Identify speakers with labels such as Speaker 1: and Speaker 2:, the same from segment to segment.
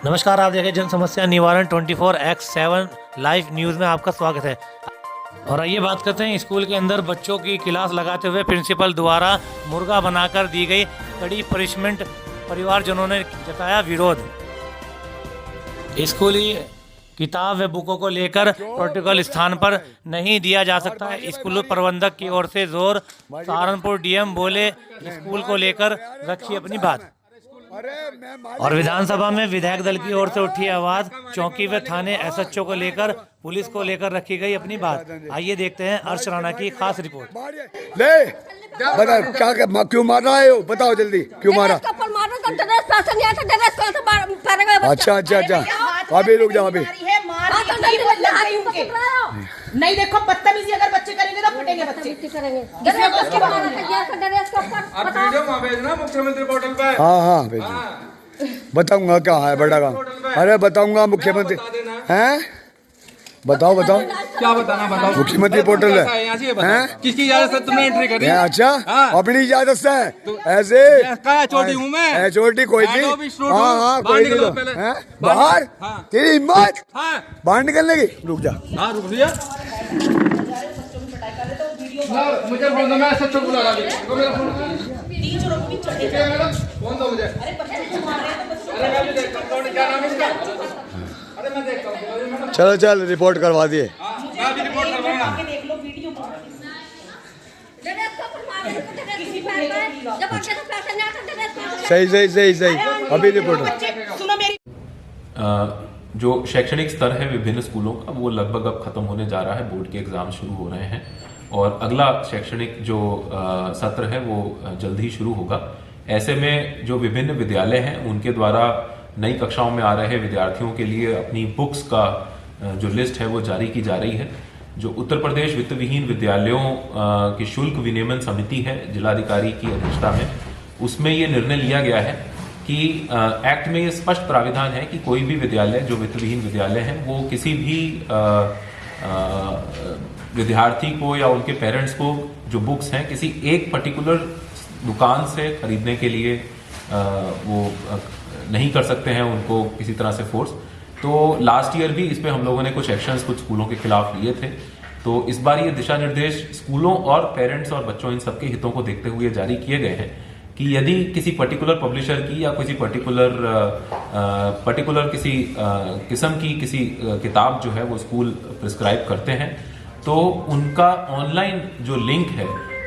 Speaker 1: नमस्कार, आप देखें जन समस्या निवारण 24/7 लाइव न्यूज़ में आपका स्वागत है। और आइए बात करते हैं स्कूल के अंदर बच्चों की क्लास लगाते हुए प्रिंसिपल द्वारा मुर्गा बनाकर दी गई कड़ी पनिशमेंट, परिवारजनों ने जताया विरोध। स्कूली किताब व बुकों को लेकर प्रोटोकॉल स्थान पर नहीं दिया जा सकता है, स्कूल प्रबंधक की ओर से जोर। सहारनपुर डीएम बोले, स्कूल को लेकर रखी अपनी बात। और विधानसभा में विधायक दल की ओर से उठी आवाज, चौकी व थाने एसएचओ को लेकर पुलिस को लेकर रखी गई अपनी बात। आइए देखते हैं अर्श राणा की खास रिपोर्ट।
Speaker 2: ले बता क्या क्यों मार रहा है हो? बताओ जल्दी क्यों मारा? अच्छा अच्छा अच्छा, अभी रुक जाओ। अभी
Speaker 3: नहीं देखो, बदतमीजी अगर बच्चे करेंगे तो फटेंगे बच्चे।
Speaker 4: मुख्यमंत्री पोर्टल पे।
Speaker 2: हाँ बताऊंगा क्या है बड़ा काम। अरे बताऊंगा मुख्यमंत्री हैं, बताओ
Speaker 4: क्या बताना, बताओ।
Speaker 2: मुख्यमंत्री पोर्टल
Speaker 4: है, किसकी इजाजत से तुमने एंट्री करी?
Speaker 2: अच्छा अपनी इजाजत से ऐसे
Speaker 4: चोटी हूँ मैं,
Speaker 2: चोटी कोई नहीं। हाँ कोई नहीं। बाहर तेरी हिम्मत बाहर निकलने की? रुक जा।
Speaker 4: रुक भैया, मुझे फोन दो, मैं सब चुप बुला रहा फोन दो मुझे। अरे मैं देखता हूँ क्या नाम है इसका। अरे मैं देखता हूँ।
Speaker 2: चल रिपोर्ट करवा दिए।
Speaker 4: मैं भी रिपोर्ट करवाऊंगा।
Speaker 2: सही अभी रिपोर्ट।
Speaker 3: सुनो मेरी,
Speaker 5: जो शैक्षणिक स्तर है विभिन्न स्कूलों का, वो लगभग अब खत्म होने जा रहा है। बोर्ड के एग्जाम शुरू हो रहे हैं और अगला शैक्षणिक जो सत्र है वो जल्द ही शुरू होगा। ऐसे में जो विभिन्न विद्यालय हैं उनके द्वारा नई कक्षाओं में आ रहे विद्यार्थियों के लिए अपनी बुक्स का जो लिस्ट है वो जारी की जा रही है। जो उत्तर प्रदेश वित्त विहीन विद्यालयों की शुल्क विनियमन समिति है जिलाधिकारी की अध्यक्षता में, उसमें ये निर्णय लिया गया है कि एक्ट में ये स्पष्ट प्राविधान है कि कोई भी विद्यालय जो वित्त विहीन विद्यालय है वो किसी भी विद्यार्थी को या उनके पेरेंट्स को जो बुक्स हैं किसी एक पर्टिकुलर दुकान से खरीदने के लिए वो नहीं कर सकते हैं, उनको किसी तरह से फोर्स। तो लास्ट ईयर भी इस पे हम लोगों ने कुछ एक्शंस कुछ स्कूलों के खिलाफ लिए थे। तो इस बार ये दिशा निर्देश स्कूलों और पेरेंट्स और बच्चों इन सबके हितों को देखते हुए जारी किए गए हैं कि यदि किसी पर्टिकुलर पब्लिशर की या किसी पर्टिकुलर किसी किस्म की किसी किताब जो है वो स्कूल प्रिस्क्राइब करते हैं तो उनका ऑनलाइन जो लिंक है,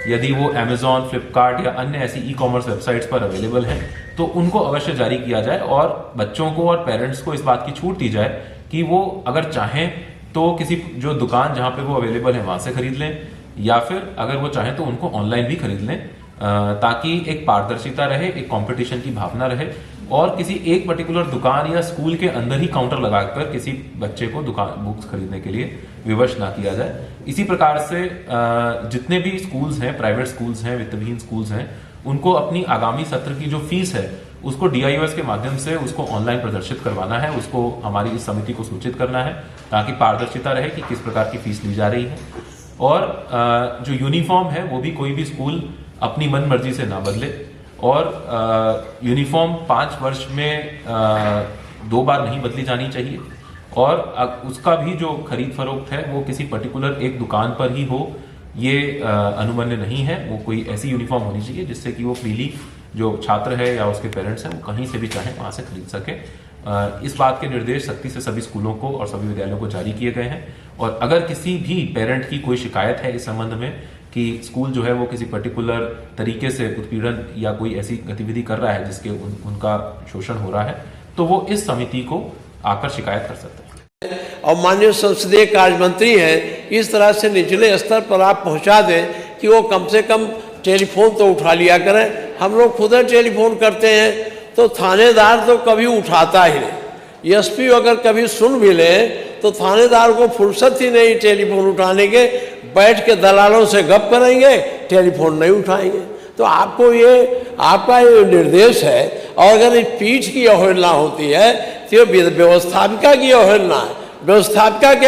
Speaker 5: यदि वो Amazon, फ्लिपकार्ट या अन्य ऐसी ई-कॉमर्स वेबसाइट्स पर अवेलेबल है तो उनको अवश्य जारी किया जाए और बच्चों को और पेरेंट्स को इस बात की छूट दी जाए कि वो अगर चाहें तो किसी जो दुकान जहां पे वो अवेलेबल है वहां से खरीद लें, या फिर अगर वो चाहें तो उनको ऑनलाइन भी खरीद लें, ताकि एक पारदर्शिता रहे, एक कंपटीशन की भावना रहे और किसी एक पर्टिकुलर दुकान या स्कूल के अंदर ही काउंटर लगाकर किसी बच्चे को दुकान बुक्स खरीदने के लिए विवश ना किया जाए। इसी प्रकार से जितने भी स्कूल्स हैं, प्राइवेट स्कूल्स हैं, वित्तविहीन स्कूल्स हैं, उनको अपनी आगामी सत्र की जो फीस है उसको DIOS के माध्यम से उसको ऑनलाइन प्रदर्शित करवाना है, उसको हमारी इस समिति को सूचित करना है ताकि पारदर्शिता रहे कि किस प्रकार की फीस ली जा रही है। और जो यूनिफॉर्म है वो भी कोई भी स्कूल अपनी मन मर्जी से ना बदले और यूनिफॉर्म 5 वर्ष में 2 बार नहीं बदली जानी चाहिए और उसका भी जो खरीद फरोख्त है वो किसी पर्टिकुलर एक दुकान पर ही हो, ये अनुमन्य नहीं है। वो कोई ऐसी यूनिफॉर्म होनी चाहिए जिससे कि वो फ्रीली जो छात्र है या उसके पेरेंट्स हैं वो कहीं से भी चाहें वहां से खरीद सके। इस बात के निर्देश सख्ती से सभी स्कूलों को और सभी विद्यालयों को जारी किए गए हैं। और अगर किसी भी पेरेंट की कोई शिकायत है इस संबंध में कि स्कूल जो है वो किसी पर्टिकुलर तरीके से उत्पीड़न या कोई ऐसी गतिविधि कर रहा है जिसके उनका शोषण हो रहा है, तो वो इस समिति को आकर शिकायत कर सकते हैं।
Speaker 6: और माननीय संसदीय कार्य मंत्री हैं, इस तरह से निचले स्तर पर आप पहुंचा दें कि वो कम से कम टेलीफोन तो उठा लिया करें। हम लोग खुद टेलीफोन करते हैं तो थानेदार तो कभी उठाता ही नहीं। SP अगर कभी सुन भी ले तो थानेदार को फुर्सत ही नहीं टेलीफोन उठाने के, बैठ के दलालों से गप करेंगे, टेलीफोन नहीं उठाएंगे। तो आपको आपका ये निर्देश है। और अगर इस पीठ की अवहेलना होती है तो व्यवस्थापिका की अवहेलना है। व्यवस्थापिका के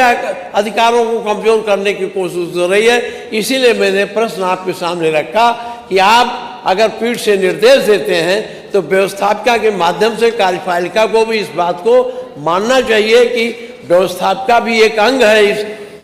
Speaker 6: अधिकारों को कमजोर करने की कोशिश हो रही है। इसीलिए मैंने प्रश्न आपके सामने रखा कि आप अगर पीठ से निर्देश देते हैं तो तो व्यवस्थापिका के माध्यम से कार्यपालिका को भी इस बात को मानना चाहिए कि व्यवस्थापिका भी एक अंग है इस